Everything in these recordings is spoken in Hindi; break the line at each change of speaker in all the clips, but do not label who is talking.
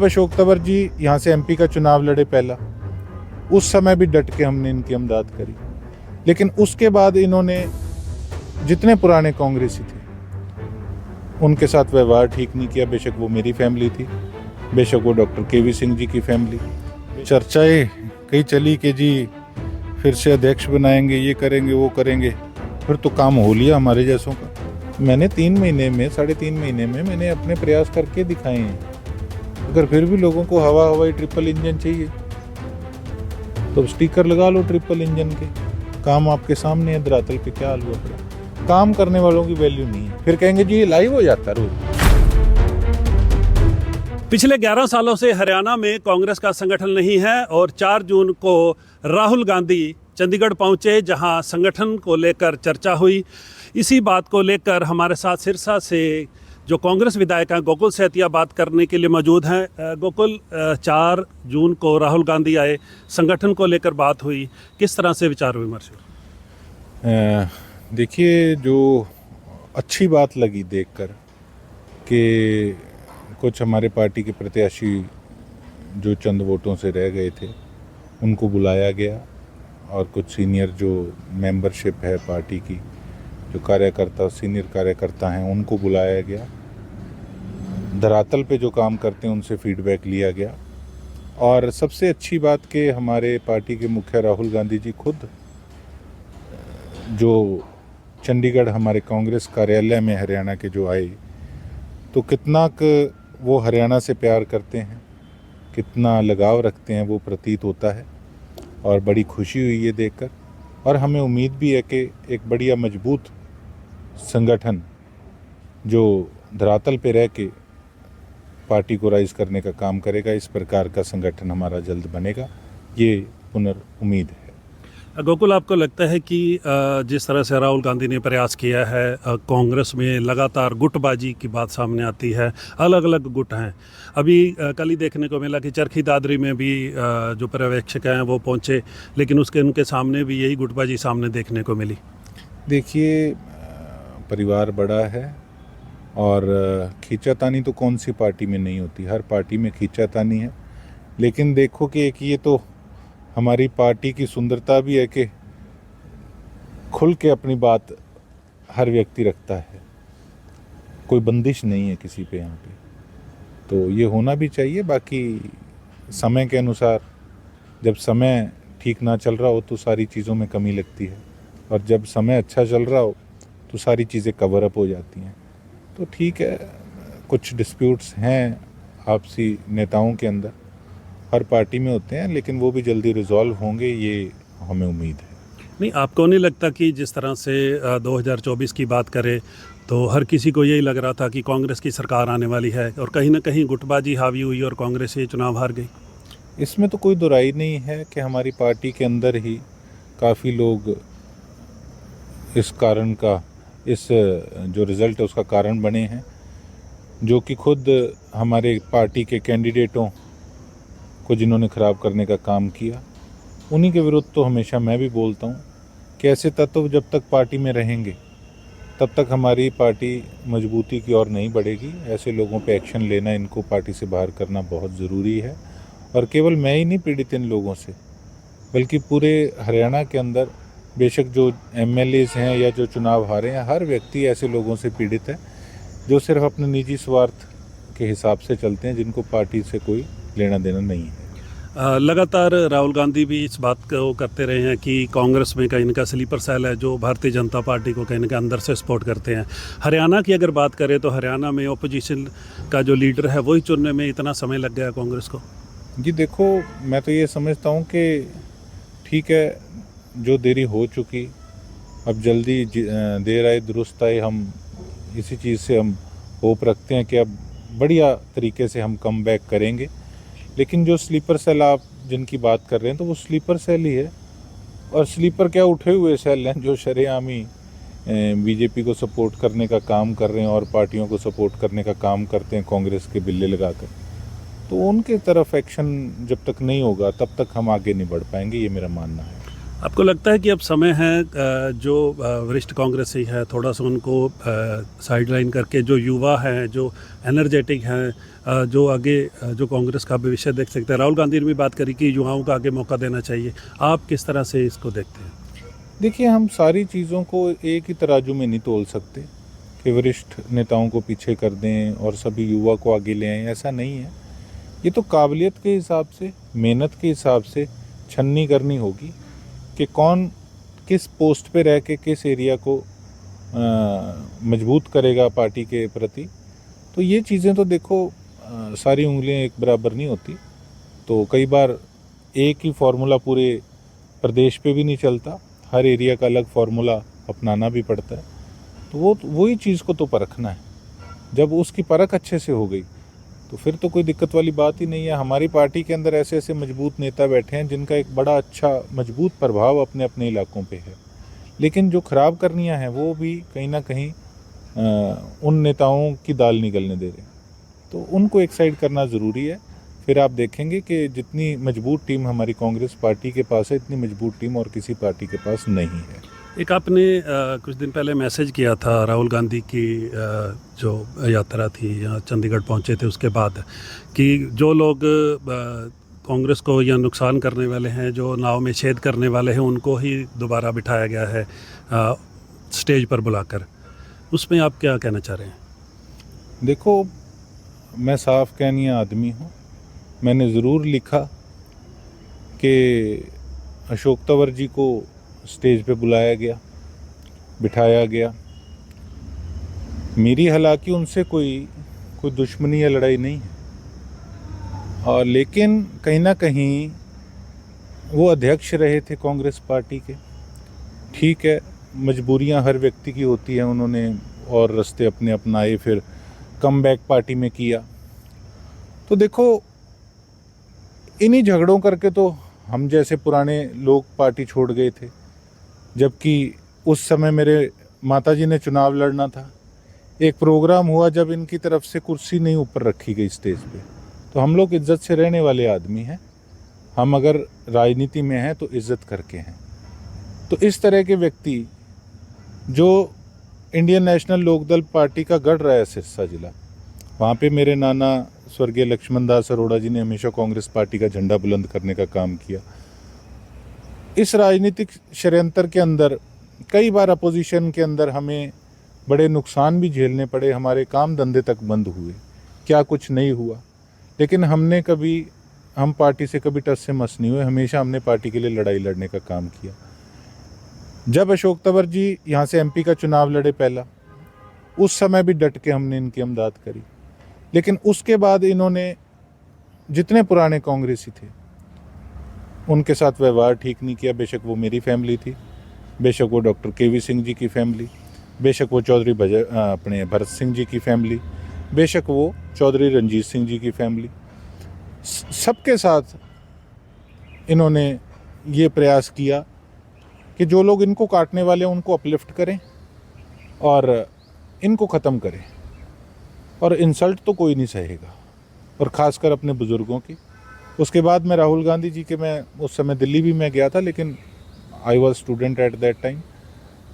अशोक तंवर जी यहाँ से एमपी का चुनाव लड़े पहला, उस समय भी डट के हमने इनकी इमदाद करी। लेकिन उसके बाद इन्होंने जितने पुराने कांग्रेसी थे उनके साथ व्यवहार ठीक नहीं किया। बेशक वो मेरी फैमिली थी, बेशक वो डॉक्टर केवी सिंह जी की फैमिली। चर्चाएं कई चली कि जी फिर से अध्यक्ष बनाएंगे, ये करेंगे, वो करेंगे। फिर तो काम हो लिया हमारे जैसों का। मैंने 3 महीने में, 3.5 महीने में मैंने अपने प्रयास करके दिखाए हैं। अगर फिर भी लोगों को हवाई ट्रिपल इंजन चाहिए तो स्टिकर लगा लो ट्रिपल इंजन के। काम आपके सामने है, धरातल पे क्या हाल हुआ पड़ा। काम करने वालों की वैल्यू नहीं है। फिर कहेंगे जी ये लाइव हो जाता रोज।
पिछले 11 सालों से हरियाणा में कांग्रेस का संगठन नहीं है और 4 जून को राहुल गांधी चंडीगढ़ पहुंचे, जहां संगठन को लेकर चर्चा हुई। इसी बात को लेकर हमारे साथ सिरसा से जो कांग्रेस विधायक हैं गोकुल सेहतिया बात करने के लिए मौजूद हैं। गोकुल, 4 जून को राहुल गांधी आए, संगठन को लेकर बात हुई, किस तरह से विचार विमर्श हुआ?
देखिए, जो अच्छी बात लगी देखकर कि कुछ हमारे पार्टी के प्रत्याशी जो चंद वोटों से रह गए थे उनको बुलाया गया और कुछ सीनियर जो मेंबरशिप है पार्टी की, जो कार्यकर्ता, सीनियर कार्यकर्ता हैं, उनको बुलाया गया। धरातल पे जो काम करते हैं उनसे फीडबैक लिया गया। और सबसे अच्छी बात कि हमारे पार्टी के मुखिया राहुल गांधी जी खुद जो चंडीगढ़ हमारे कांग्रेस कार्यालय में हरियाणा के जो आए, तो कितना वो हरियाणा से प्यार करते हैं, कितना लगाव रखते हैं वो प्रतीत होता है। और बड़ी खुशी हुई ये देखकर। और हमें उम्मीद भी है कि एक बढ़िया मजबूत संगठन जो धरातल पे रह के पार्टी को राइज करने का काम करेगा, इस प्रकार का संगठन हमारा जल्द बनेगा, ये पुनर्उम्मीद है।
गोकुल, आपको लगता है कि जिस तरह से राहुल गांधी ने प्रयास किया है, कांग्रेस में लगातार गुटबाजी की बात सामने आती है, अलग अलग गुट हैं। अभी कल ही देखने को मिला कि चरखी दादरी में भी जो पर्यवेक्षक हैं वो पहुंचे, लेकिन उनके सामने भी यही गुटबाजी सामने देखने को मिली।
देखिए, परिवार बड़ा है और खींचातानी तो कौन सी पार्टी में नहीं होती, हर पार्टी में खींचातानी है। लेकिन देखो कि एक ये तो हमारी पार्टी की सुंदरता भी है कि खुल के अपनी बात हर व्यक्ति रखता है, कोई बंदिश नहीं है किसी पे यहाँ पे। तो ये होना भी चाहिए। बाकी समय के अनुसार जब समय ठीक ना चल रहा हो तो सारी चीज़ों में कमी लगती है, और जब समय अच्छा चल रहा हो तो सारी चीज़ें कवर अप हो जाती हैं। तो ठीक है, कुछ डिस्प्यूट्स हैं आपसी नेताओं के अंदर, हर पार्टी में होते हैं, लेकिन वो भी जल्दी रिजॉल्व होंगे, ये हमें उम्मीद है।
नहीं, आपको नहीं लगता कि जिस तरह से 2024 की बात करें तो हर किसी को यही लग रहा था कि कांग्रेस की सरकार आने वाली है और कहीं ना कहीं गुटबाजी हावी हुई और कांग्रेस ये चुनाव हार गई?
इसमें तो कोई दुराई नहीं है कि हमारी पार्टी के अंदर ही काफ़ी लोग इस कारण का, इस जो रिज़ल्ट है उसका कारण बने हैं, जो कि खुद हमारे पार्टी के कैंडिडेटों को जिन्होंने ख़राब करने का काम किया, उन्हीं के विरुद्ध तो हमेशा मैं भी बोलता हूँ कि ऐसे तत्व जब तक पार्टी में रहेंगे तब तक हमारी पार्टी मजबूती की ओर नहीं बढ़ेगी। ऐसे लोगों पे एक्शन लेना, इनको पार्टी से बाहर करना बहुत ज़रूरी है। और केवल मैं ही नहीं पीड़ित इन लोगों से, बल्कि पूरे हरियाणा के अंदर बेशक जो MLAs हैं या जो चुनाव हारे हैं, हर व्यक्ति ऐसे लोगों से पीड़ित है जो सिर्फ अपने निजी स्वार्थ के हिसाब से चलते हैं, जिनको पार्टी से कोई लेना देना नहीं है।
लगातार राहुल गांधी भी इस बात को करते रहे हैं कि कांग्रेस में कहीं ना कहीं स्लीपर सेल है जो भारतीय जनता पार्टी को कहीं ना कहीं अंदर से सपोर्ट करते हैं। हरियाणा की अगर बात करें तो हरियाणा में ओपोजिशन का जो लीडर है वही चुनने में इतना समय लग गया कांग्रेस को।
जी देखो, मैं तो ये समझता हूँ कि ठीक है, जो देरी हो चुकी, अब जल्दी देर आए दुरुस्त आए। हम इसी चीज़ से हम होप रखते हैं कि अब बढ़िया तरीके से हम कम बैक करेंगे। लेकिन जो स्लीपर सेल आप जिनकी बात कर रहे हैं, तो वो स्लीपर सेल ही है। और स्लीपर क्या, उठे हुए सेल हैं जो शरेआम ही बीजेपी को सपोर्ट करने का काम कर रहे हैं और पार्टियों को सपोर्ट करने का काम करते हैं कांग्रेस के बिल्ले लगाकर। तो उनके तरफ एक्शन जब तक नहीं होगा तब तक हम आगे नहीं बढ़ पाएंगे, ये मेरा मानना है।
आपको लगता है कि अब समय है जो वरिष्ठ कांग्रेसी है थोड़ा सा उनको साइडलाइन करके जो युवा हैं जो एनर्जेटिक हैं जो आगे जो कांग्रेस का भविष्य देख सकते हैं? राहुल गांधी ने भी बात करी कि युवाओं को आगे मौका देना चाहिए। आप किस तरह से इसको देखते हैं?
देखिए, हम सारी चीज़ों को एक ही तराजू में नहीं तोल सकते कि वरिष्ठ नेताओं को पीछे कर दें और सभी युवा को आगे ले आएं, ऐसा नहीं है। ये तो काबिलियत के हिसाब से, मेहनत के हिसाब से छन्नी करनी होगी कि कौन किस पोस्ट पे रह के किस एरिया को मजबूत करेगा पार्टी के प्रति। तो ये चीज़ें तो देखो, सारी उंगलियां एक बराबर नहीं होती। तो कई बार एक ही फार्मूला पूरे प्रदेश पे भी नहीं चलता, हर एरिया का अलग फार्मूला अपनाना भी पड़ता है। तो वही चीज़ को तो परखना है। जब उसकी परख अच्छे से हो गई तो फिर तो कोई दिक्कत वाली बात ही नहीं है। हमारी पार्टी के अंदर ऐसे ऐसे मजबूत नेता बैठे हैं जिनका एक बड़ा अच्छा मजबूत प्रभाव अपने अपने इलाकों पे है, लेकिन जो खराब करनियां हैं वो भी कहीं ना कहीं उन नेताओं की दाल निगलने दे रहे हैं। तो उनको एक साइड करना ज़रूरी है। फिर आप देखेंगे कि जितनी मजबूत टीम हमारी कांग्रेस पार्टी के पास है, इतनी मजबूत टीम और किसी पार्टी के पास नहीं है।
एक आपने कुछ दिन पहले मैसेज किया था राहुल गांधी की जो यात्रा थी यहाँ चंडीगढ़ पहुँचे थे उसके बाद, कि जो लोग कांग्रेस को या नुकसान करने वाले हैं, जो नाव में छेद करने वाले हैं, उनको ही दोबारा बिठाया गया है स्टेज पर बुलाकर। उसमें आप क्या कहना चाह रहे हैं?
देखो, मैं साफ कहनिया आदमी हूँ। मैंने ज़रूर लिखा कि अशोक तंवर जी को स्टेज पे बुलाया गया, बिठाया गया। मेरी हालांकि उनसे कोई दुश्मनी या लड़ाई नहीं है, और लेकिन कहीं ना कहीं वो अध्यक्ष रहे थे कांग्रेस पार्टी के। ठीक है, मजबूरियां हर व्यक्ति की होती हैं, उन्होंने और रास्ते अपने अपनाए, फिर कम बैक पार्टी में किया। तो देखो, इन्हीं झगड़ों करके तो हम जैसे पुराने लोग पार्टी छोड़ गए थे, जबकि उस समय मेरे माताजी ने चुनाव लड़ना था। एक प्रोग्राम हुआ जब इनकी तरफ से कुर्सी नहीं ऊपर रखी गई स्टेज पे। तो हम लोग इज्जत से रहने वाले आदमी हैं, हम अगर राजनीति में हैं तो इज्जत करके हैं। तो इस तरह के व्यक्ति जो इंडियन नेशनल लोकदल पार्टी का गढ़ रहा है सिरसा जिला, वहाँ पे मेरे नाना स्वर्गीय लक्ष्मण दास अरोड़ा जी ने हमेशा कांग्रेस पार्टी का झंडा बुलंद करने का काम किया। इस राजनीतिक षड्यंत्र के अंदर कई बार अपोजिशन के अंदर हमें बड़े नुकसान भी झेलने पड़े, हमारे काम धंधे तक बंद हुए, क्या कुछ नहीं हुआ। लेकिन हम पार्टी से कभी टस से मस नहीं हुए, हमेशा हमने पार्टी के लिए लड़ाई लड़ने का काम किया। जब अशोक तंवर जी यहाँ से एमपी का चुनाव लड़े पहला, उस समय भी डट के हमने इनकी इमदाद करी। लेकिन उसके बाद इन्होंने जितने पुराने कांग्रेसी थे उनके साथ व्यवहार ठीक नहीं किया। बेशक वो मेरी फैमिली थी, बेशक वो डॉक्टर केवी सिंह जी की फैमिली, बेशक वो चौधरी अपने भरत सिंह जी की फैमिली, बेशक वो चौधरी रंजीत सिंह जी की फैमिली, सबके साथ इन्होंने ये प्रयास किया कि जो लोग इनको काटने वाले हैं उनको अपलिफ्ट करें और इनको ख़त्म करें। और इंसल्ट तो कोई नहीं सहेगा, और ख़ासकर अपने बुज़ुर्गों की। उसके बाद मैं राहुल गांधी जी के, मैं उस समय दिल्ली भी मैं गया था, लेकिन I was student at that time,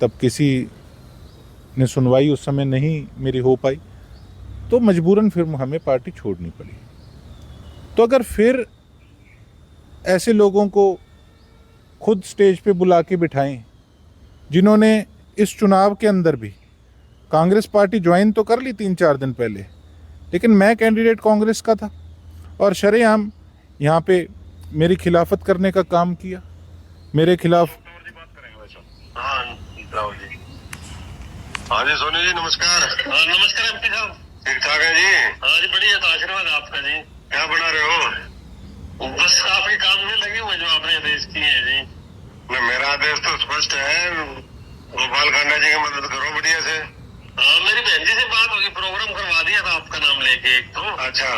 तब किसी ने सुनवाई उस समय नहीं मेरी हो पाई, तो मजबूरन फिर हमें पार्टी छोड़नी पड़ी। तो अगर फिर ऐसे लोगों को खुद स्टेज पे बुला के बिठाएं जिन्होंने इस चुनाव के अंदर भी कांग्रेस पार्टी ज्वाइन तो कर ली 3-4 दिन पहले, लेकिन मैं कैंडिडेट कांग्रेस का था और शरेआम यहाँ पे मेरी खिलाफत करने का काम किया, मेरे खिलाफ।
हाँ जी सोनी जी नमस्कार। हाँ नमस्कार एमपी साहब, ठीक ठाक है जी? हाँ जी बढ़िया, तो आशीर्वाद आपका जी। क्या बना रहे हो? बस आपके काम में लगे हुए जो आपने आदेश किए हैं जी। न मेरा आदेश तो स्पष्ट है, गोपाल खांडा जी की मदद करो बढ़िया से। हाँ मेरी बहन जी से बात होगी, प्रोग्राम करवा दिया था आपका नाम लेके एक तो। अच्छा,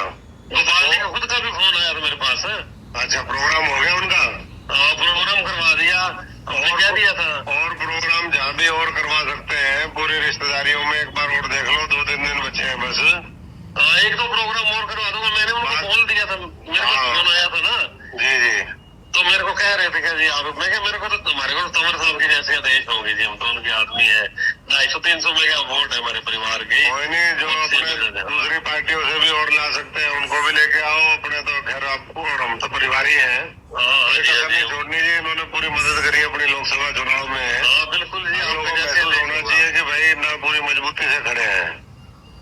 गोपाल जी का खुद का भी फोन आया था मेरे पास। अच्छा, प्रोग्राम हो गया उनका? हाँ प्रोग्राम करवा दिया। और क्या दिया था? और प्रोग्राम जहाँ भी और करवा सकते हैं, पूरी रिश्तेदारियों में एक बार और देख लो, 2-3 दिन बचे हैं बस। हाँ एक दो प्रोग्राम और करवा दूंगा, मैंने उनको बोल दिया था, मेरे को फोन आया था ना जी जी। तो मेरे को कह रहे थे कि जी आप, मैं क्या, मेरे को तो तुम्हारे होगी जी, हम तो उनके आदमी है। 250-300 में क्या वोट है हमारे परिवार के। कोई नहीं, जो अपने दूसरी पार्टियों से भी और ला सकते हैं उनको भी लेके आओ अपने, तो खैर आपको और हम तो परिवार ही है। छोड़नी जी, इन्होंने पूरी मदद करी अपनी लोकसभा चुनाव में। बिल्कुल जी, आपको महसूस होना चाहिए कि भाई ना पूरी मजबूती से खड़े हैं।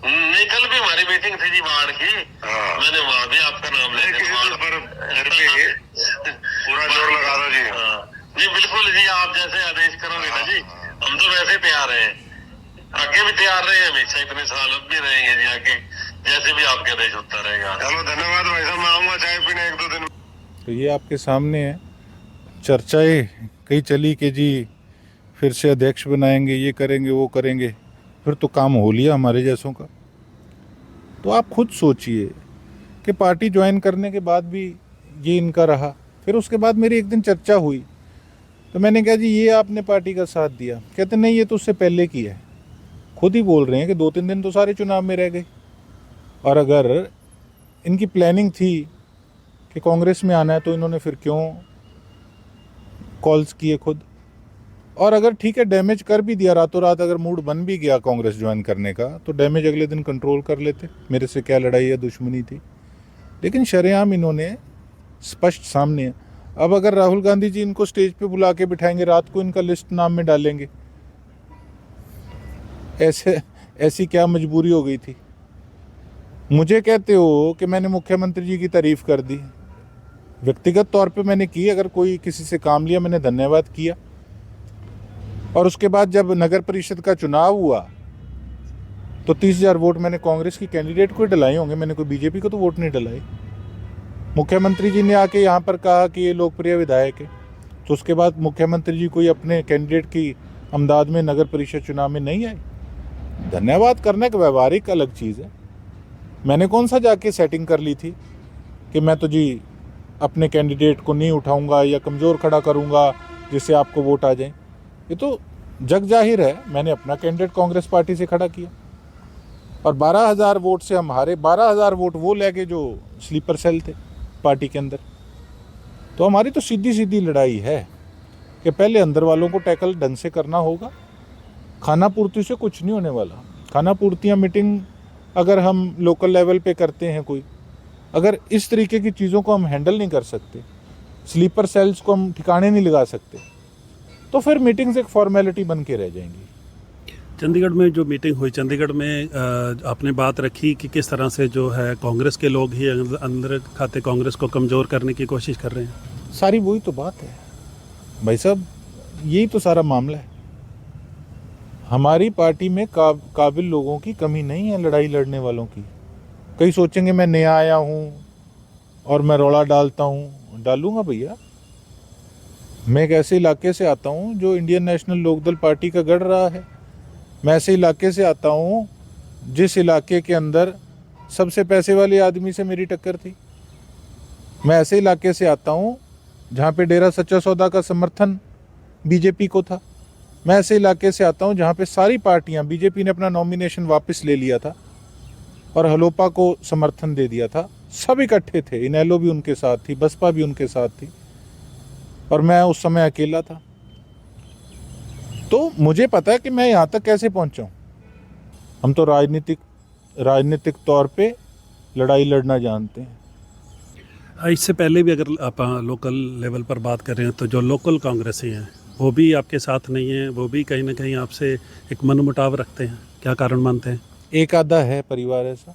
नहीं, कल भी हमारी मीटिंग थी जी बाढ़ की। मैंने वहाँ भी आपका नाम लेके पूरा जोर लगा दो जी। जी बिल्कुल जी, आप जैसे आदेश करोगे ना जी, हम तो वैसे तैयार हैं, आगे भी तैयार रहे हैं हमेशा, इतने साल अब भी रहेंगे जी आगे, जैसे भी आपके आदेश होता रहेगा। चलो धन्यवाद भाई साहब, मैं आऊँगा चाय पीने 1-2 दिन।
तो ये आपके सामने है, चर्चाएं कई चली कि जी फिर से अध्यक्ष बनाएंगे, ये करेंगे वो करेंगे, फिर तो काम हो लिया हमारे जैसों का। तो आप खुद सोचिए कि पार्टी ज्वाइन करने के बाद भी ये इनका रहा। फिर उसके बाद मेरी एक दिन चर्चा हुई तो मैंने कहा जी ये आपने पार्टी का साथ दिया। कहते नहीं, ये तो उससे पहले की है। खुद ही बोल रहे हैं कि 2-3 दिन तो सारे चुनाव में रह गए। और अगर इनकी प्लानिंग थी कि कांग्रेस में आना है तो इन्होंने फिर क्यों कॉल्स किए खुद। और अगर ठीक है डैमेज कर भी दिया रातों रात, अगर मूड बन भी गया कांग्रेस ज्वाइन करने का, तो डैमेज अगले दिन कंट्रोल कर लेते। मेरे से क्या लड़ाई या दुश्मनी थी। लेकिन शरेआम इन्होंने स्पष्ट सामने है। अब अगर राहुल गांधी जी इनको स्टेज पे बुला के बिठाएंगे, रात को इनका लिस्ट नाम में डालेंगे, ऐसी क्या मजबूरी हो गई थी। मुझे कहते हो कि मैंने मुख्यमंत्री जी की तारीफ कर दी, व्यक्तिगत तौर पे मैंने की। अगर कोई किसी से काम लिया मैंने धन्यवाद किया। और उसके बाद जब नगर परिषद का चुनाव हुआ तो 30,000 वोट मैंने कांग्रेस की कैंडिडेट को ही डलाए होंगे, मैंने कोई बीजेपी को तो वोट नहीं डलाए। मुख्यमंत्री जी ने आके यहाँ पर कहा कि ये लोकप्रिय विधायक है, तो उसके बाद मुख्यमंत्री जी कोई अपने कैंडिडेट की अमदाद में नगर परिषद चुनाव में नहीं आए। धन्यवाद करना एक व्यवहारिक अलग चीज़ है। मैंने कौन सा जाके सेटिंग कर ली थी कि मैं तो जी अपने कैंडिडेट को नहीं उठाऊंगा या कमज़ोर खड़ा करूंगा जिससे आपको वोट आ जाए। ये तो जग जाहिर है, मैंने अपना कैंडिडेट कांग्रेस पार्टी से खड़ा किया और 12,000 वोट से हम हारे। 12,000 वोट वो ले गए जो स्लीपर सेल थे पार्टी के अंदर। तो हमारी तो सीधी सीधी लड़ाई है कि पहले अंदर वालों को टैकल ढंग से करना होगा। खाना पूर्ति से कुछ नहीं होने वाला। खाना पूर्तियाँ मीटिंग अगर हम लोकल लेवल पे करते हैं कोई, अगर इस तरीके की चीज़ों को हम हैंडल नहीं कर सकते, स्लीपर सेल्स को हम ठिकाने नहीं लगा सकते, तो फिर मीटिंग्स एक फॉर्मेलिटी बन के रह जाएंगी।
चंडीगढ़ में जो मीटिंग हुई, चंडीगढ़ में आपने बात रखी कि किस तरह से जो है कांग्रेस के लोग ही अंदर खाते कांग्रेस को कमज़ोर करने की कोशिश कर रहे हैं।
सारी वही तो बात है भाई साहब, यही तो सारा मामला है। हमारी पार्टी में काबिल लोगों की कमी नहीं है, लड़ाई लड़ने वालों की। कई सोचेंगे मैं नया आया हूँ और मैं रौला डालता हूँ। डालूंगा भैया, मैं एक ऐसे इलाके से आता हूँ जो इंडियन नेशनल लोकदल पार्टी का गढ़ रहा है। मैं ऐसे इलाके से आता हूँ जिस इलाके के अंदर सबसे पैसे वाले आदमी से मेरी टक्कर थी। मैं ऐसे इलाके से आता हूँ जहाँ पे डेरा सच्चा सौदा का समर्थन बीजेपी को था। मैं ऐसे इलाके से आता हूँ जहाँ पे सारी पार्टियाँ, बीजेपी ने अपना नॉमिनेशन वापस ले लिया था और हलोपा को समर्थन दे दिया था। सब इकट्ठे थे, इनेलो भी उनके साथ थी, बसपा भी उनके साथ थी और मैं उस समय अकेला था। तो मुझे पता है कि मैं यहाँ तक कैसे पहुँचा हूँ। हम तो राजनीतिक तौर पे लड़ाई लड़ना जानते हैं।
इससे पहले भी अगर आप लोकल लेवल पर बात कर रहे हैं तो जो लोकल कांग्रेसी हैं वो भी आपके साथ नहीं हैं, वो भी कहीं ना कहीं आपसे एक मनमुटाव रखते हैं, क्या कारण मानते हैं?
एक आधा है परिवार ऐसा,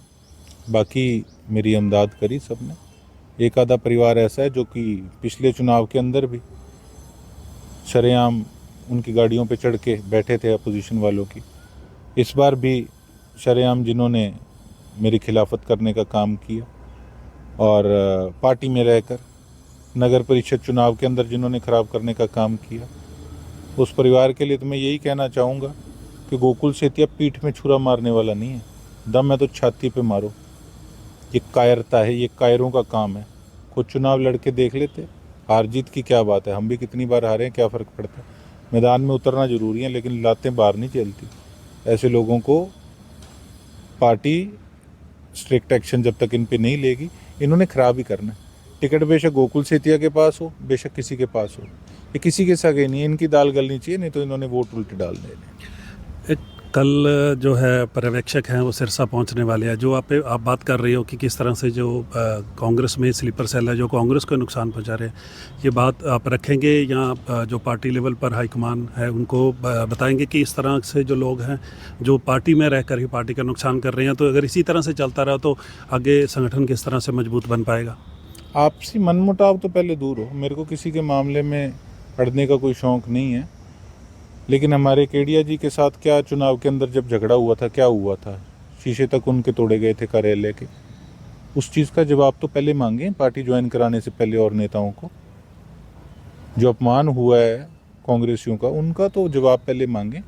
बाकी मेरी अमदाद करी सबने। एक आधा परिवार ऐसा है जो कि पिछले चुनाव के अंदर भी शरेआम उनकी गाड़ियों पे चढ़ के बैठे थे अपोजिशन वालों की। इस बार भी शरेआम जिन्होंने मेरी खिलाफत करने का काम किया और पार्टी में रहकर नगर परिषद चुनाव के अंदर जिन्होंने ख़राब करने का काम किया, उस परिवार के लिए तो मैं यही कहना चाहूँगा कि गोकुल सेतिया पीठ में छुरा मारने वाला नहीं है, दम है तो छाती पे मारो। ये कायरता है, ये कायरों का काम है। खुद चुनाव लड़के देख लेते, हार जीत की क्या बात है। हम भी कितनी बार हारे हैं, क्या फ़र्क पड़ता है। मैदान में उतरना ज़रूरी है लेकिन लातें बाहर नहीं चलती। ऐसे लोगों को पार्टी स्ट्रिक्ट एक्शन जब तक इन पे नहीं लेगी, इन्होंने ख़राब ही करना है। टिकट बेशक गोकुल सेतिया के पास हो, बेशक किसी के पास हो, ये किसी के सगे नहीं है। इनकी दाल गलनी चाहिए, नहीं तो इन्होंने वोट उल्टे डाल देने।
एक कल जो है पर्यवेक्षक हैं वो सिरसा पहुंचने वाले हैं। जो आप बात कर रही हो कि किस तरह से जो कांग्रेस में स्लीपर सेल है जो कांग्रेस को नुकसान पहुंचा रहे हैं, ये बात आप रखेंगे या जो पार्टी लेवल पर हाईकमान है उनको बताएंगे कि इस तरह से जो लोग हैं जो पार्टी में रहकर ही पार्टी का नुकसान कर रहे हैं, तो अगर इसी तरह से चलता रहा तो आगे संगठन किस तरह से मजबूत बन पाएगा?
आपसी मनमुटाव तो पहले दूर हो। मेरे को किसी के मामले में अड़ने का कोई शौक़ नहीं है, लेकिन हमारे केडिया जी के साथ क्या चुनाव के अंदर जब झगड़ा हुआ था, क्या हुआ था, शीशे तक उनके तोड़े गए थे कार्यालय के। उस चीज़ का जवाब तो पहले मांगे पार्टी ज्वाइन कराने से पहले, और नेताओं को जो अपमान हुआ है कांग्रेसियों का, उनका तो जवाब पहले मांगे।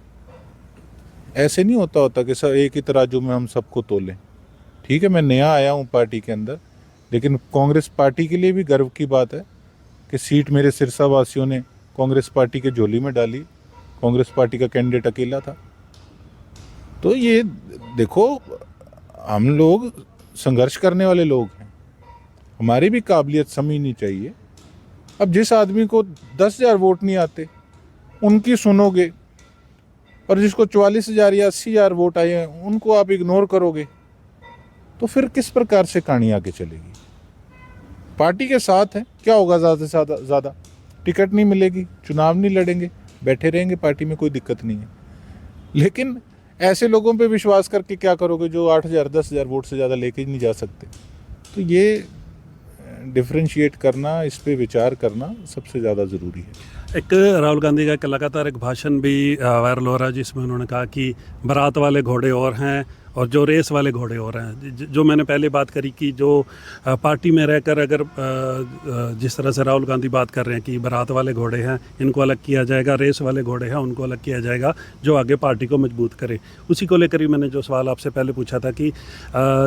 ऐसे नहीं होता कि सर एक ही तराजू में हम सबको तोलें। ठीक है, मैं नया आया हूँ पार्टी के अंदर, लेकिन कांग्रेस पार्टी के लिए भी गर्व की बात है कि सीट मेरे सिरसा वासियों ने कांग्रेस पार्टी के झोली में डाली। कांग्रेस पार्टी का कैंडिडेट अकेला था। तो ये देखो, हम लोग संघर्ष करने वाले लोग हैं, हमारी भी काबिलियत समझनी चाहिए। अब जिस आदमी को 10,000 वोट नहीं आते उनकी सुनोगे, और जिसको 44,000 या 80,000 वोट आए हैं उनको आप इग्नोर करोगे, तो फिर किस प्रकार से कहानी आगे चलेगी? पार्टी के साथ है, क्या होगा? ज़्यादा से ज़्यादा टिकट नहीं मिलेगी, चुनाव नहीं लड़ेंगे, बैठे रहेंगे पार्टी में, कोई दिक्कत नहीं है। लेकिन ऐसे लोगों पे विश्वास करके क्या करोगे जो 8,000 10,000 वोट से ज़्यादा लेके नहीं जा सकते? तो ये डिफ्रेंशिएट करना, इस पे विचार करना सबसे ज़्यादा ज़रूरी है।
एक राहुल गांधी का लगातार एक भाषण भी वायरल हो रहा है जिसमें उन्होंने कहा कि बारात वाले घोड़े और हैं और जो रेस वाले घोड़े और हैं। जो मैंने पहले बात करी कि जो पार्टी में रहकर अगर जिस तरह से राहुल गांधी बात कर रहे हैं कि बारात वाले घोड़े हैं इनको अलग किया जाएगा, रेस वाले घोड़े हैं उनको अलग किया जाएगा जो आगे पार्टी को मजबूत करे, उसी को लेकर ही मैंने जो सवाल आपसे पहले पूछा था कि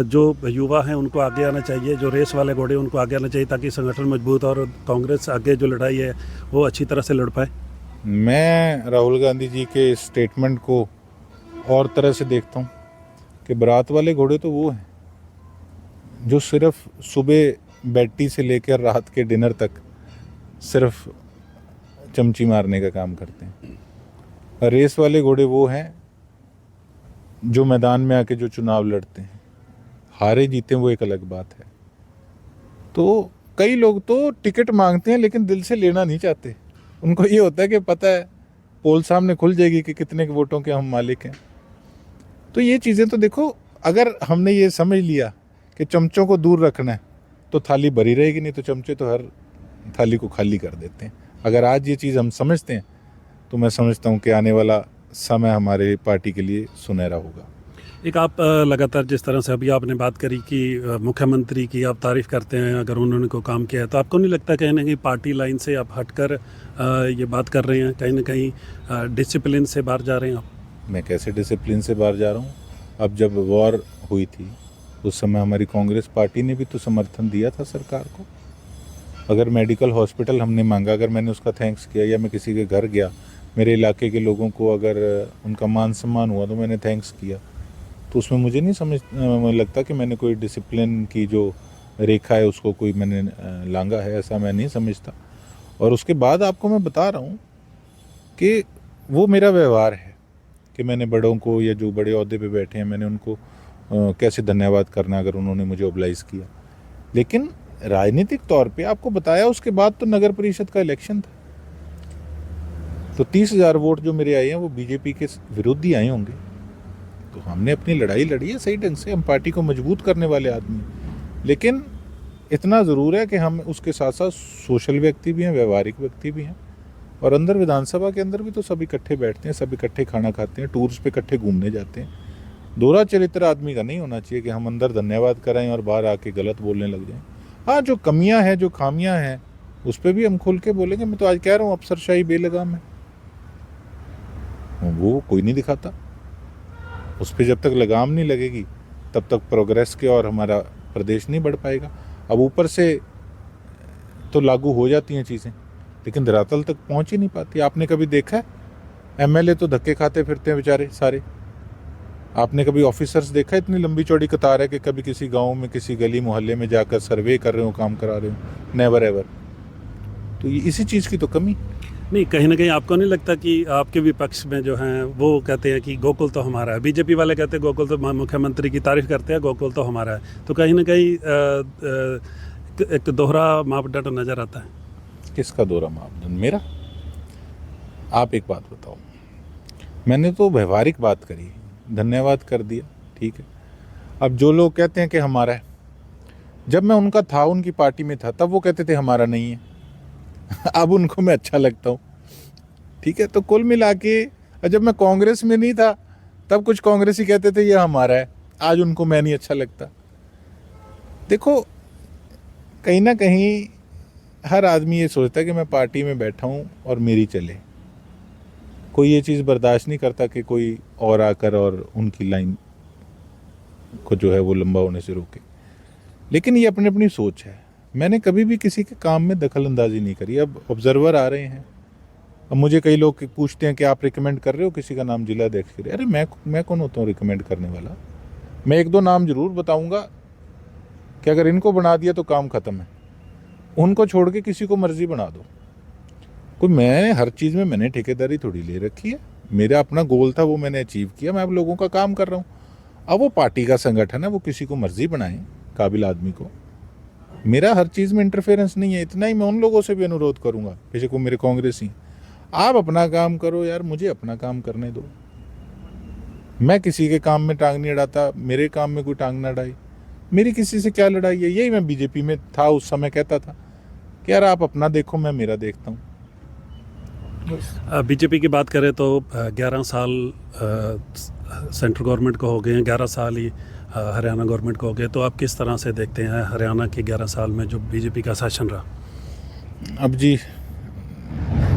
जो युवा हैं उनको आगे आना चाहिए, जो रेस वाले घोड़े उनको आगे आना चाहिए ताकि संगठन मजबूत और कांग्रेस आगे जो लड़ाई है वो अच्छी तरह से लड़ पाए।
मैं राहुल गांधी जी के स्टेटमेंट को और तरह से देखता हूँ कि बारात वाले घोड़े तो वो हैं जो सिर्फ सुबह बैठी से लेकर रात के डिनर तक सिर्फ चमची मारने का काम करते हैं, और रेस वाले घोड़े वो हैं जो मैदान में आके जो चुनाव लड़ते हैं। हारे जीते वो एक अलग बात है। तो कई लोग तो टिकट मांगते हैं लेकिन दिल से लेना नहीं चाहते। उनको ये होता है कि पता है पोल सामने खुल जाएगी कि कितने वोटों के हम मालिक हैं। तो ये चीज़ें तो देखो, अगर हमने ये समझ लिया कि चमचों को दूर रखना है तो थाली भरी रहेगी, नहीं तो चमचे तो हर थाली को खाली कर देते हैं। अगर आज ये चीज़ हम समझते हैं तो मैं समझता हूँ कि आने वाला समय हमारे पार्टी के लिए सुनहरा होगा।
एक आप लगातार जिस तरह से अभी आपने बात करी कि मुख्यमंत्री की आप तारीफ़ करते हैं अगर उन्होंने कोई काम किया है, तो आपको नहीं लगता कहीं ना कहीं पार्टी लाइन से आप हटकर ये बात कर रहे हैं, कहीं ना कहीं डिसिप्लिन से बाहर जा रहे हैं आप?
मैं कैसे डिसिप्लिन से बाहर जा रहा हूँ? अब जब वॉर हुई थी उस समय हमारी कांग्रेस पार्टी ने भी तो समर्थन दिया था सरकार को। अगर मेडिकल हॉस्पिटल हमने मांगा, अगर मैंने उसका थैंक्स किया, या मैं किसी के घर गया, मेरे इलाके के लोगों को अगर उनका मान सम्मान हुआ तो मैंने थैंक्स किया, तो उसमें मुझे नहीं लगता कि मैंने कोई डिसिप्लिन की जो रेखा है उसको कोई मैंने लांगा है, ऐसा मैं नहीं समझता। और उसके बाद आपको मैं बता रहा हूँ कि वो मेरा व्यवहार है कि मैंने बड़ों को या जो बड़े ओहदे पे बैठे हैं मैंने उनको कैसे धन्यवाद करना अगर उन्होंने मुझे ओबलाइज किया। लेकिन राजनीतिक तौर पे आपको बताया, उसके बाद तो नगर परिषद का इलेक्शन था, तो 30,000 वोट जो मेरे आए हैं वो बीजेपी के विरुद्ध ही आए होंगे। तो हमने अपनी लड़ाई लड़ी है सही ढंग से, हम पार्टी को मजबूत करने वाले आदमी। लेकिन इतना ज़रूर है कि हम उसके साथ साथ सोशल व्यक्ति भी हैं, व्यवहारिक व्यक्ति भी हैं, और अंदर विधानसभा के अंदर भी तो सब इकट्ठे बैठते हैं, सब इकट्ठे खाना खाते हैं, टूर्स पे इकट्ठे घूमने जाते हैं। दोहरा चरित्र आदमी का नहीं होना चाहिए कि हम अंदर धन्यवाद कराएं और बाहर आके गलत बोलने लग जाएं। हाँ, जो कमियां हैं, जो खामियां हैं, उस पर भी हम खुल के बोलेंगे। मैं तो आज कह रहा हूँ अफसरशाही बेलगाम है, वो कोई नहीं दिखाता। उस पर जब तक लगाम नहीं लगेगी तब तक प्रोग्रेस के और हमारा प्रदेश नहीं बढ़ पाएगा। अब ऊपर से तो लागू हो जाती हैं चीज़ें, लेकिन धरातल तक पहुंच ही नहीं पाती। आपने कभी देखा है एमएलए तो धक्के खाते फिरते हैं बेचारे सारे? आपने कभी ऑफिसर्स देखा है? इतनी लंबी चौड़ी कतार है कि कभी किसी गांव में, किसी गली मोहल्ले में जाकर सर्वे कर रहे हो, काम करा रहे हो। Never ever. तो ये इसी चीज़ की तो कमी।
नहीं, कहीं ना कहीं आपको नहीं लगता कि आपके विपक्ष में जो हैं वो कहते हैं कि गोकुल तो हमारा है, बीजेपी वाले कहते हैं गोकुल तो, मुख्यमंत्री की तारीफ करते हैं गोकुल तो हमारा है, तो कहीं ना कहीं एक दोहरा मापदंड नज़र आता है।
किसका दोहरा मापदंड? मेरा? आप एक बात बताओ, मैंने तो व्यवहारिक बात करी, धन्यवाद कर दिया, ठीक है। अब जो लोग कहते हैं कि हमारा है, जब मैं उनका था, उनकी पार्टी में था, तब वो कहते थे हमारा नहीं है। अब उनको मैं अच्छा लगता हूँ, ठीक है। तो कुल मिला के जब मैं कांग्रेस में नहीं था, तब कुछ कांग्रेसी कहते थे ये हमारा है, आज उनको मैं नहीं अच्छा लगता। देखो, कहीं ना कहीं हर आदमी ये सोचता है कि मैं पार्टी में बैठा हूँ और मेरी चले। कोई ये चीज़ बर्दाश्त नहीं करता कि कोई और आकर और उनकी लाइन को जो है वो लंबा होने से रोके। लेकिन ये अपनी अपनी सोच है। मैंने कभी भी किसी के काम में दखल अंदाजी नहीं करी। अब ऑब्जर्वर आ रहे हैं, अब मुझे कई लोग पूछते हैं कि आप रिकमेंड कर रहे हो किसी का नाम जिलाध्यक्ष के लिए। अरे मैं कौन होता हूँ रिकमेंड करने वाला? मैं एक दो नाम जरूर बताऊंगा कि अगर इनको बना दिया तो काम ख़त्म है, उनको छोड़ के किसी को मर्जी बना दो। कोई मैं हर चीज़ में मैंने ठेकेदारी थोड़ी ले रखी है। मेरा अपना गोल था, वो मैंने अचीव किया। मैं अब लोगों का काम कर रहा हूँ। अब वो पार्टी का संगठन है, वो किसी को मर्जी बनाए, काबिल आदमी को। मेरा हर चीज़ में इंटरफेरेंस नहीं है। इतना ही मैं उन लोगों से भी अनुरोध करूँगा, बेशक वो मेरे कांग्रेसी, आप अपना काम करो यार, मुझे अपना काम करने दो। मैं किसी के काम में टांग नहीं अड़ाता, मेरे काम में कोई टांग ना अड़ाई। मेरी किसी से क्या लड़ाई है? यही मैं बीजेपी में था उस समय कहता था कि यार आप अपना देखो, मैं मेरा देखता हूँ।
बीजेपी की बात करें तो 11 साल सेंट्रल गवर्नमेंट को हो गए हैं, 11 साल ही हरियाणा गवर्नमेंट को हो गए। तो आप किस तरह से देखते हैं हरियाणा के 11 साल में जो बीजेपी का शासन रहा?
अब जी,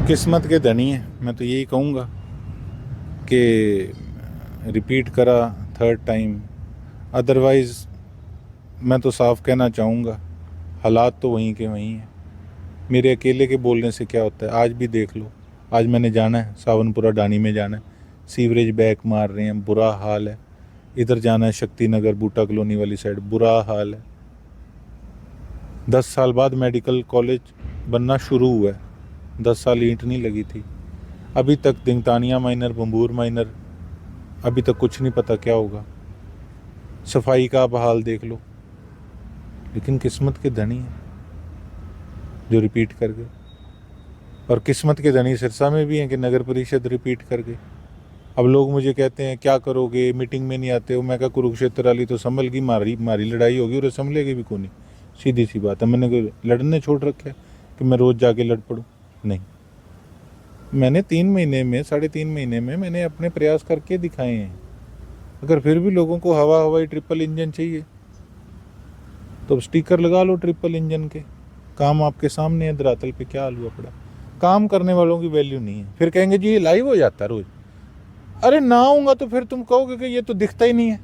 किस्मत के धनी हैं, मैं तो यही कहूँगा कि रिपीट करा थर्ड टाइम। अदरवाइज़ मैं तो साफ कहना चाहूँगा, हालात तो वहीं के वहीं हैं। मेरे अकेले के बोलने से क्या होता है? आज भी देख लो, आज मैंने जाना है सावनपुरा डानी में जाना है, सीवरेज बैक मार रहे हैं, बुरा हाल है। इधर जाना है शक्ति नगर बूटा कॉलोनी वाली साइड, बुरा हाल है। 10 साल बाद मेडिकल कॉलेज बनना शुरू हुआ है, 10 साल ईंट नहीं लगी थी। अभी तक दिंगतानिया माइनर, बम्बूर माइनर, अभी तक कुछ नहीं पता क्या होगा। सफाई का आप हाल देख लो। लेकिन किस्मत के धनी है जो रिपीट कर गए, और किस्मत के धनी सिरसा में भी हैं कि नगर परिषद रिपीट कर गए। अब लोग मुझे कहते हैं क्या करोगे, मीटिंग में नहीं आते हो। मैं कहा कुरुक्षेत्र वाली तो संभल की मारी लड़ाई होगी और संभलेगी भी कौन नहीं, सीधी सी बात है। मैंने कोई लड़ने छोड़ रखे कि मैं रोज़ जाके लड़ पड़ूँ? नहीं, मैंने 3 महीने में, 3.5 महीने में मैंने अपने प्रयास करके दिखाए हैं। अगर फिर भी लोगों को हवाई ट्रिपल इंजन चाहिए तो स्टिकर लगा लो ट्रिपल इंजन के। काम आपके सामने है, धरातल पे क्या हाल हुआ पड़ा। काम करने वालों की वैल्यू नहीं है। फिर कहेंगे जी ये लाइव हो जाता रोज। अरे ना आऊँगा तो फिर तुम कहोगे कि ये तो दिखता ही नहीं है।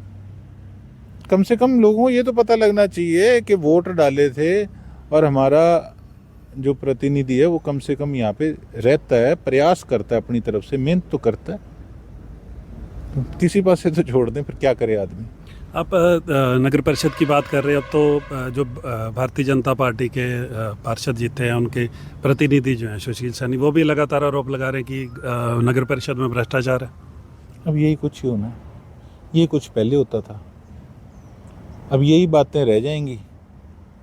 कम से कम लोगों को ये तो पता लगना चाहिए कि वोट डाले थे और हमारा जो प्रतिनिधि है वो कम से कम यहाँ पे रहता है, प्रयास करता है, अपनी तरफ से मेहनत तो करता है। तो किसी पास से तो छोड़ दें, फिर क्या करे आदमी।
आप नगर परिषद की बात कर रहे हैं। अब तो जो भारतीय जनता पार्टी के पार्षद जीते हैं, उनके प्रतिनिधि जो हैं सुशील सैनी, वो भी लगातार आरोप लगा रहे हैं कि नगर परिषद में भ्रष्टाचार है।
अब यही कुछ ही होना है, ये कुछ पहले होता था, अब यही बातें रह जाएंगी।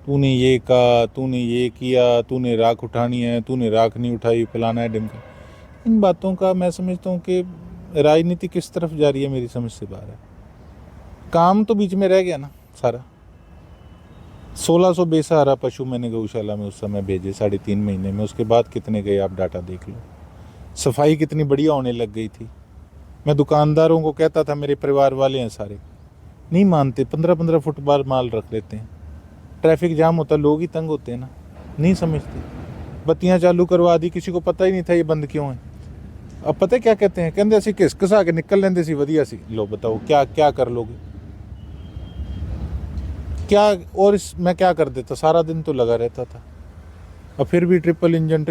तूने ये कहा, तूने ये किया, तूने राख उठानी है, तूने राख नहीं उठाई, फलाना है ढिमका। इन बातों का मैं समझता हूँ कि राजनीति किस तरफ जा रही है मेरी समझ से बाहर है। काम तो बीच में रह गया ना सारा। 1600 बेसहारा पशु मैंने गौशाला में उस समय भेजे 3.5 महीने में। उसके बाद कितने गए आप डाटा देख लो। सफाई कितनी बढ़िया होने लग गई थी। मैं दुकानदारों को कहता था, मेरे परिवार वाले हैं सारे, नहीं मानते। 15-15 फुट बार माल रख लेते हैं। ट्रैफिक जाम होता, लोग ही तंग होते हैं ना, नहीं समझते। बत्तियां चालू करवा दी, किसी को पता ही नहीं था ये बंद क्यों है। अब पता है क्या कहते हैं? कहते ऐसी किस कसा के निकल लेंदे सी वधिया सी। लो बताओ क्या क्या कर लोगे, क्या? और मैं क्या कर देता, सारा दिन तो लगा रहता था। अब फिर भी ट्रिपल इंजन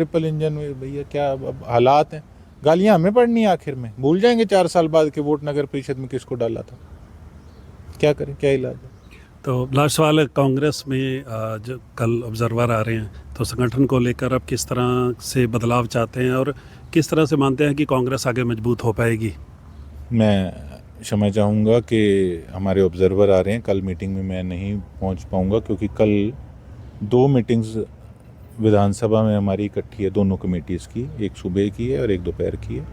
भैया क्या अब हालात हैं। गालियां हमें पड़नी है आखिर में। भूल जाएंगे 4 साल बाद के वोट नगर परिषद में किसको डाला था। क्या करें, क्या इलाज है।
तो लास्ट सवाल, कांग्रेस में जो कल ऑब्जर्वर आ रहे हैं, तो तो संगठन को लेकर अब किस तरह से बदलाव चाहते हैं और किस तरह से मानते हैं कि कांग्रेस आगे मजबूत हो पाएगी?
मैं क्षमा चाहूँगा कि हमारे ऑब्जर्वर आ रहे हैं, कल मीटिंग में मैं नहीं पहुँच पाऊँगा क्योंकि कल 2 मीटिंग्स विधानसभा में हमारी इकट्ठी है, दोनों कमेटीज़ की, एक सुबह की है और एक दोपहर की है।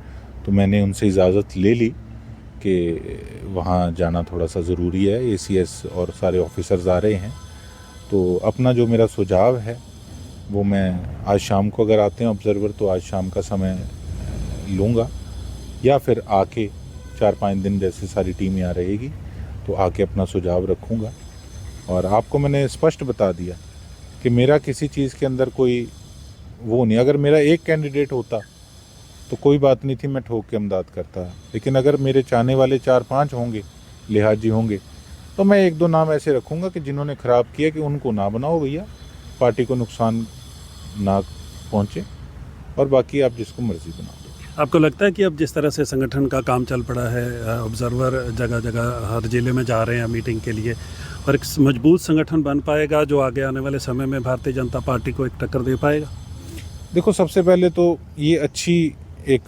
तो मैंने उनसे इजाज़त ले ली कि वहाँ जाना थोड़ा सा ज़रूरी है, ACS और सारे ऑफिसर्स आ रहे हैं। तो अपना जो मेरा सुझाव है वो मैं आज शाम को, अगर आते हैं ऑब्जर्वर तो आज शाम का समय लूँगा, या फिर आके 4-5 दिन जैसे सारी टीम यहाँ रहेगी तो आके अपना सुझाव रखूँगा। और आपको मैंने स्पष्ट बता दिया कि मेरा किसी चीज़ के अंदर कोई वो नहीं। अगर मेरा एक कैंडिडेट होता तो कोई बात नहीं थी, मैं ठोक के अमदाद करता। लेकिन अगर मेरे चाहने वाले 4-5 होंगे, लिहाजी होंगे, तो मैं 1-2 नाम ऐसे रखूँगा कि जिन्होंने ख़राब किया कि उनको ना बनाओ भैया, पार्टी को नुकसान ना पहुँचे, और बाकी आप जिसको मर्ज़ी बना दो।
आपको लगता है कि अब जिस तरह से संगठन का काम चल पड़ा है, ऑब्जर्वर जगह जगह हर ज़िले में जा रहे हैं मीटिंग के लिए, और एक मजबूत संगठन बन पाएगा जो आगे आने वाले समय में भारतीय जनता पार्टी को एक टक्कर दे पाएगा?
देखो, सबसे पहले तो ये अच्छी एक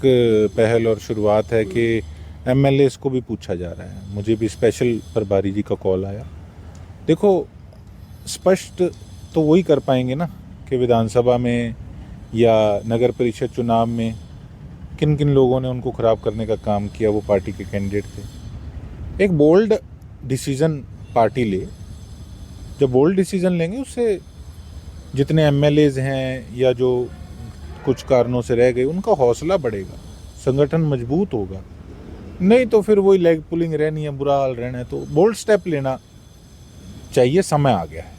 पहल और शुरुआत है कि MLAs को भी पूछा जा रहा है। मुझे भी स्पेशल प्रभारी जी का कॉल आया। देखो, स्पष्ट तो वही कर पाएंगे ना कि विधानसभा में या नगर परिषद चुनाव में किन किन लोगों ने उनको ख़राब करने का काम किया, वो पार्टी के कैंडिडेट थे। एक बोल्ड डिसीज़न पार्टी ले, जब बोल्ड डिसीज़न लेंगे उससे जितने MLAs हैं या जो कुछ कारणों से रह गए उनका हौसला बढ़ेगा, संगठन मजबूत होगा। नहीं तो फिर वही लेग पुलिंग रहनी है, बुरा हाल रहना है। तो बोल्ड स्टेप लेना चाहिए, समय आ गया है।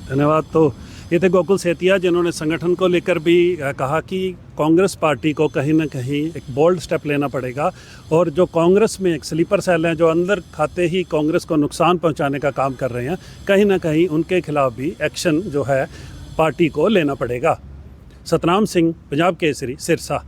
धन्यवाद। तो ये थे गोकुल सेतिया, जिन्होंने संगठन को लेकर भी कहा कि कांग्रेस पार्टी को कहीं ना कहीं एक बोल्ड स्टेप लेना पड़ेगा, और जो कांग्रेस में एक स्लीपर सेल हैं जो अंदर खाते ही कांग्रेस को नुकसान पहुंचाने का काम कर रहे हैं, कहीं ना कहीं उनके खिलाफ भी एक्शन जो है पार्टी को लेना पड़ेगा। सतनाम सिंह, पंजाब केसरी, सिरसा।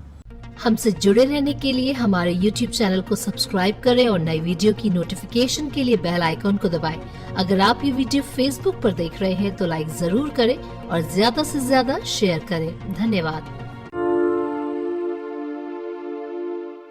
हमसे जुड़े रहने के लिए हमारे YouTube चैनल को सब्सक्राइब करें और नई वीडियो की नोटिफिकेशन के लिए बेल आइकॉन को दबाएं। अगर आप ये वीडियो Facebook पर देख रहे हैं तो लाइक जरूर करें और ज्यादा से ज्यादा शेयर करें। धन्यवाद।